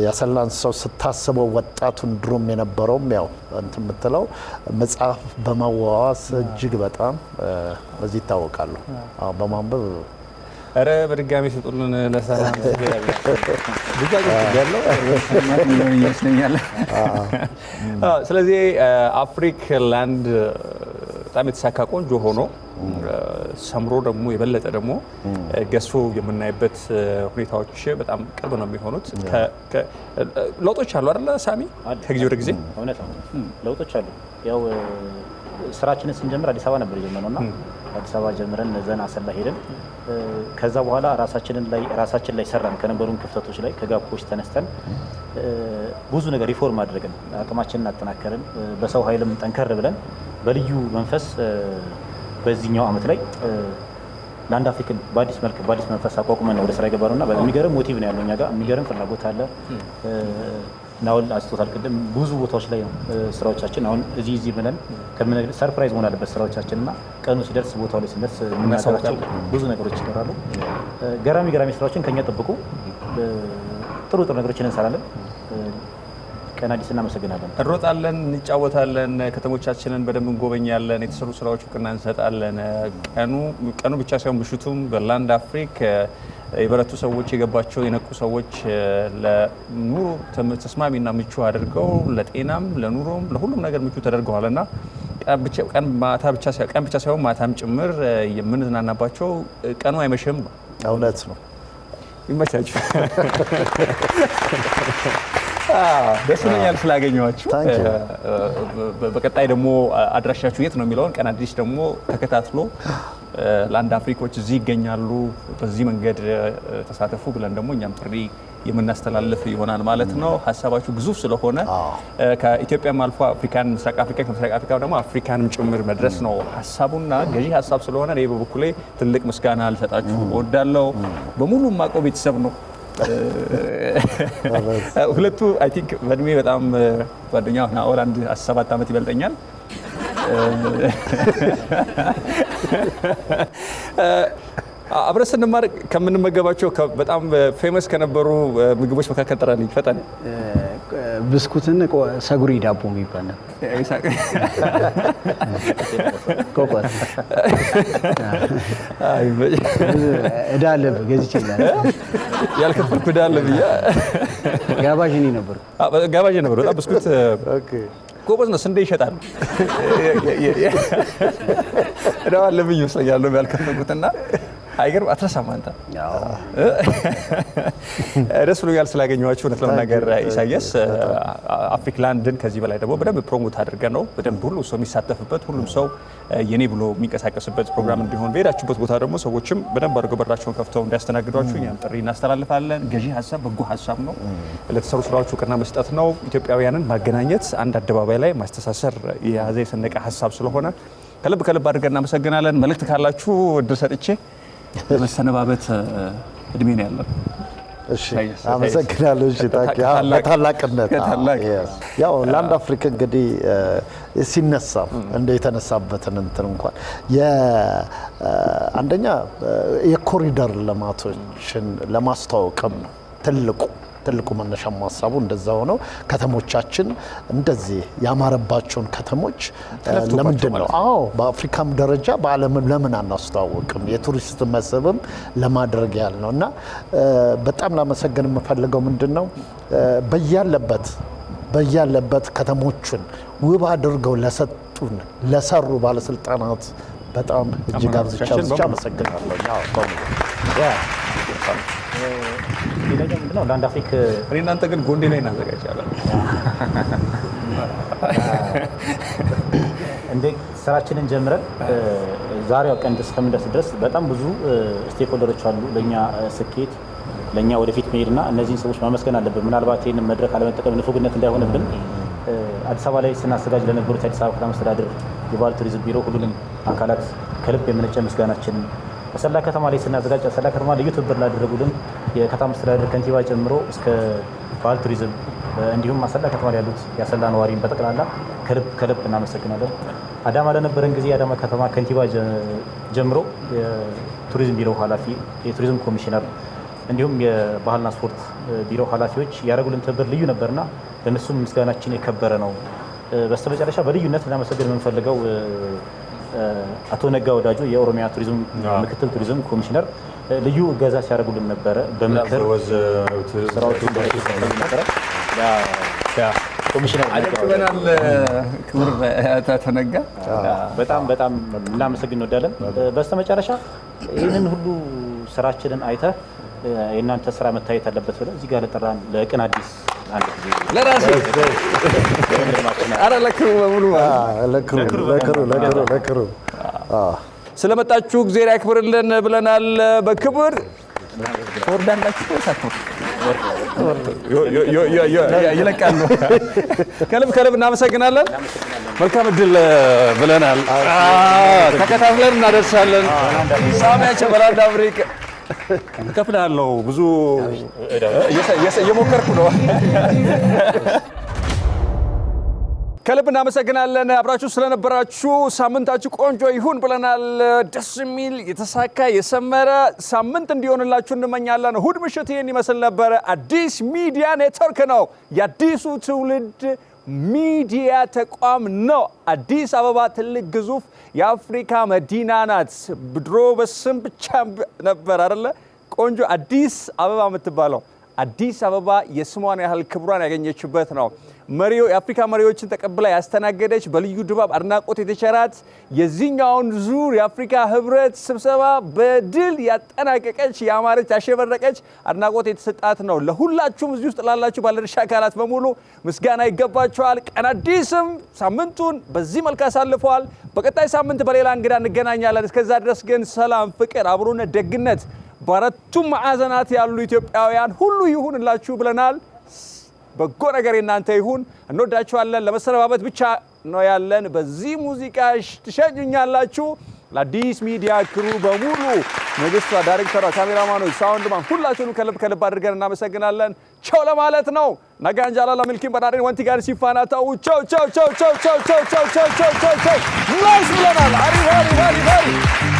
ያሰላን ሰው ስታስበው ወጣቱን ድሮም የነበረውም ያው እንትን የምትለው መጽሐፍ በማዋዋስ እጅግ በጣም በዚህ ይታወቃሉ። በማንበብ ኧረ በድጋሚ ስጡልን ለሰላም ይመስለኛል። ስለዚህ አፍሪክ ላንድ በጣም የተሳካ ቆንጆ ሆኖ ሰምሮ ደግሞ የበለጠ ደግሞ ገዝፎ የምናይበት ሁኔታዎች በጣም ቅርብ ነው የሚሆኑት። ለውጦች አሉ አይደለ ሳሚ? ከጊዜ ወደ ጊዜ እውነት ነው ለውጦች አሉ። ያው ስራችንን ስንጀምር አዲስ አበባ ነበር የጀመርነውና አዲስ አበባ ጀምረን ዘን አሰላ ሄደን ከዛ በኋላ ራሳችን ላይ ሰራን። ከነበሩን ክፍተቶች ላይ ከጋፖች ተነስተን ብዙ ነገር ሪፎርም አድርገን አቅማችንን አጠናከርን። በሰው ኃይልም ጠንከር ብለን በልዩ መንፈስ በዚህኛው አመት ላይ ላንድ አፍሪክን በአዲስ መልክ በአዲስ መንፈስ አቋቁመን ወደ ስራ የገባነውና የሚገርም ሞቲቭ ነው ያለው። እኛ ጋር የሚገርም ፍላጎት አለ። ናውል አስቶታል ቅድም ብዙ ቦታዎች ላይ ነው ስራዎቻችን። አሁን እዚህ ብለን ከምንነግርህ ሰርፕራይዝ መሆን አለበት ስራዎቻችንና ቀኑ ሲደርስ ቦታው ላይ ስንደርስ የምናሳውቃቸው ብዙ ነገሮች ይኖራሉ። ገራሚ ስራዎችን ከኛ ጠብቁ። ጥሩ ነገሮችን እንሰራለን። ቀን አዲስ እናመሰግናለን። እንሮጣለን፣ እንጫወታለን፣ ከተሞቻችንን በደንብ እንጎበኛለን፣ የተሰሩ ስራዎች እውቅና እንሰጣለን። ቀኑ ብቻ ሳይሆን ምሽቱም በላንድ አፍሪክ የበረቱ ሰዎች የገባቸው የነቁ ሰዎች ለኑሮ ተስማሚና ምቹ አድርገው ለጤናም ለኑሮም ለሁሉም ነገር ምቹ ተደርገዋልና ቀን ብቻ ሳይሆን ማታም ጭምር የምንዝናናባቸው ቀኑ አይመሽም ነው። እውነት ነው። ይመቻችሁ። ደስ ይለኛል ስላገኘኋችሁ። በቀጣይ ደግሞ አድራሻችሁ የት ነው የሚለውን ቀን አዲስ ደግሞ ተከታትሎ ላንድ አፍሪኮች እዚህ ይገኛሉ፣ በዚህ መንገድ ተሳተፉ ብለን ደግሞ እኛም ጥሪ የምናስተላልፍ ይሆናል ማለት ነው። ሀሳባችሁ ግዙፍ ስለሆነ ከኢትዮጵያም አልፎ አፍሪካን፣ ምስራቅ አፍሪካ፣ ከምስራቅ አፍሪካ ደግሞ አፍሪካንም ጭምር መድረስ ነው ሀሳቡና ገዢ ሀሳብ ስለሆነ እኔ በበኩሌ ትልቅ ምስጋና ልሰጣችሁ እወዳለሁ። በሙሉ የማውቀው ቤተሰብ ነው። ሁለቱ አይ ቲንክ በእድሜ በጣም ጓደኛ ናኦል አንድ 17 ዓመት ይበልጠኛል። አብረን ስንማር ከምንመገባቸው በጣም ፌመስ ከነበሩ ምግቦች መካከል ጥራልኝ ፈጠን። ብስኩትን ሰጉሪ ዳቦ የሚባል ነው። ቆቆት እዳ አለብህ ገዝቼ ያልከፈልኩ እዳ አለብህ። ጋባዥ እኔ ነበርኩ። ጋባዥ ነበር። በጣም ብስኩት ጎበዝ ነው። ስንዴ ይሸጣል። እዳው አለብኝ ይመስለኛል ነው ያልከፈልኩትና አይገርም። አትረሳም አንተ። ደስ ብሎኛል ስላገኘኋችሁ። እውነት ለመናገር ኢሳያስ አፍሪክላንድን ከዚህ በላይ ደግሞ በደንብ ፕሮሞት አድርገን ነው በደንብ ሁሉ ሰው የሚሳተፍበት ሁሉም ሰው የኔ ብሎ የሚንቀሳቀስበት ፕሮግራም እንዲሆን በሄዳችሁበት ቦታ ደግሞ ሰዎችም በደንብ አድርገው በራቸውን ከፍተው እንዲያስተናግዷችሁ እኛም ጥሪ እናስተላልፋለን። ገዢ ሀሳብ በጎ ሀሳብ ነው። ለተሰሩ ስራዎች እውቅና መስጠት ነው። ኢትዮጵያውያንን ማገናኘት፣ አንድ አደባባይ ላይ ማስተሳሰር የያዘ የሰነቀ ሀሳብ ስለሆነ ከልብ አድርገን እናመሰግናለን። መልእክት ካላችሁ እድል ሰጥቼ ለመሰነባበት እድሜ ነው ያለው። እሺ አመሰግናለሁ። እሺ ታላቅነት ያው ላንድ አፍሪካ እንግዲህ ሲነሳ እንደ የተነሳበትን እንትን እንኳን አንደኛ የኮሪደር ልማቶችን ለማስተዋወቅም ነው ትልቁ መነሻ ሀሳቡ እንደዛ ሆነው ከተሞቻችን እንደዚህ ያማረባቸውን ከተሞች ለምንድን ነው በአፍሪካም ደረጃ በዓለምም ለምን አናስተዋወቅም? የቱሪስት መስህብም ለማድረግ ያህል ነው እና በጣም ላመሰግን የምፈልገው ምንድን ነው በያለበት ከተሞችን ውብ አድርገው ለሰሩ ባለስልጣናት በጣም እጅግ አብዝቻ አመሰግናለሁ። ሌላኛው ምንድነው ላንድ አፍሪክ እኔ እናንተ ግን ጎንዴ ላይ እናዘጋጃለን። እንደ ስራችንን ጀምረን ዛሬው ቀን እስከምንደርስ ድረስ በጣም ብዙ ስቴክሆልደሮች አሉ ለኛ ስኬት ለኛ ወደፊት መሄድና እነዚህን ሰዎች ማመስገን አለብን። ምናልባት ይሄንን መድረክ አለመጠቀም ንፉግነት እንዳይሆንብን አዲስ አበባ ላይ ስናዘጋጅ ለነበሩት አዲስ አበባ ከተማ አስተዳደር የባህል ቱሪዝም ቢሮ ሁሉንም አካላት ከልብ የመነጨ ምስጋናችንን አሰላ ከተማ ላይ ስናዘጋጅ አሰላ ከተማ ልዩ ትብብር ላደረጉልን የከተማ አስተዳደር ከንቲባ ጨምሮ እስከ ባህል ቱሪዝም እንዲሁም አሰላ ከተማ ላይ ያሉት የአሰላ ነዋሪን በጠቅላላ ከልብ እናመሰግናለን። አዳማ ለነበረን ጊዜ የአዳማ ከተማ ከንቲባ ጀምሮ የቱሪዝም ቢሮ ኃላፊ፣ የቱሪዝም ኮሚሽነር እንዲሁም የባህልና ስፖርት ቢሮ ኃላፊዎች ያደረጉልን ትብብር ልዩ ነበርና ለነሱም ምስጋናችን የከበረ ነው። በስተመጨረሻ በልዩነት ልናመሰግን የምንፈልገው አቶ ነጋ ወዳጆ የኦሮሚያ ቱሪዝም ምክትል ቱሪዝም ኮሚሽነር ልዩ እገዛ ሲያደርጉልን ነበረ። በምክር ስራዎችን ነበረ ኮሚሽነር አደረገናል። ክብር ተነጋ በጣም እናመሰግን እንወዳለን። በስተመጨረሻ ይህንን ሁሉ ስራችንን አይተህ የእናንተ ስራ መታየት አለበት ብለን እዚህ ጋር ለጠራን ለቅን አዲስ አንድ ጊዜ ለራሴ አረ ለክሩ በሙሉ ለክሩ ስለመጣችሁ እግዚአብሔር ያክብርልን ብለናል። በክብር ወርዳላችሁ ተሳትፎ ይለቃሉ። ከልብ እናመሰግናለን። መልካም እድል ብለናል። ተከታትለን እናደርሳለን። ሳሚያቸው በላንድ አፍሪካ እከፍልሃለሁ። ብዙ እየሞከርኩ ነው። ከልብ እናመሰግናለን አብራችሁ ስለነበራችሁ። ሳምንታችሁ ቆንጆ ይሁን ብለናል። ደስ የሚል የተሳካ የሰመረ ሳምንት እንዲሆንላችሁ እንመኛለን። እሁድ ምሽት ይህን ይመስል ነበረ። አዲስ ሚዲያ ኔትወርክ ነው። የአዲሱ ትውልድ ሚዲያ ተቋም ነው። አዲስ አበባ ትልቅ ግዙፍ የአፍሪካ መዲና ናት። ድሮ በስም ብቻ ነበር አይደለ? ቆንጆ አዲስ አበባ የምትባለው አዲስ አበባ የስሟን ያህል ክብሯን ያገኘችበት ነው። የአፍሪካ መሪዎችን ተቀብላ ያስተናገደች፣ በልዩ ድባብ አድናቆት የተቸራት፣ የዚህኛውን ዙር የአፍሪካ ህብረት ስብሰባ በድል ያጠናቀቀች፣ ያማረች፣ ያሸበረቀች፣ አድናቆት የተሰጣት ነው። ለሁላችሁም እዚህ ውስጥ ላላችሁ ባለድርሻ አካላት በሙሉ ምስጋና ይገባቸዋል። ቀን አዲስም ሳምንቱን በዚህ መልክ አሳልፈዋል። በቀጣይ ሳምንት በሌላ እንግዳ እንገናኛለን። እስከዛ ድረስ ግን ሰላም፣ ፍቅር፣ አብሮነት፣ ደግነት በአራቱም ማዕዘናት ያሉ ኢትዮጵያውያን ሁሉ ይሁንላችሁ ብለናል። በጎ ነገር እናንተ ይሁን። እንወዳችኋለን። ለመሰነባበት ብቻ ነው ያለን። በዚህ ሙዚቃ ትሸኙኛላችሁ። ለአዲስ ሚዲያ ክሩ በሙሉ ንግስቷ፣ ዳይሬክተሯ፣ ካሜራማኖች፣ ሳውንድማን ሁላችሁንም ከልብ አድርገን እናመሰግናለን። ቻው ለማለት ነው። ነጋንጃላ ለሚልኪን በዳሬን ወንቲ ጋር ሲፋና ታው ቻው ቻው ቻው ቻው ቻው ቻው ቻው ቻው ቻው ቻው ናይስ ብለናል። አሪፍ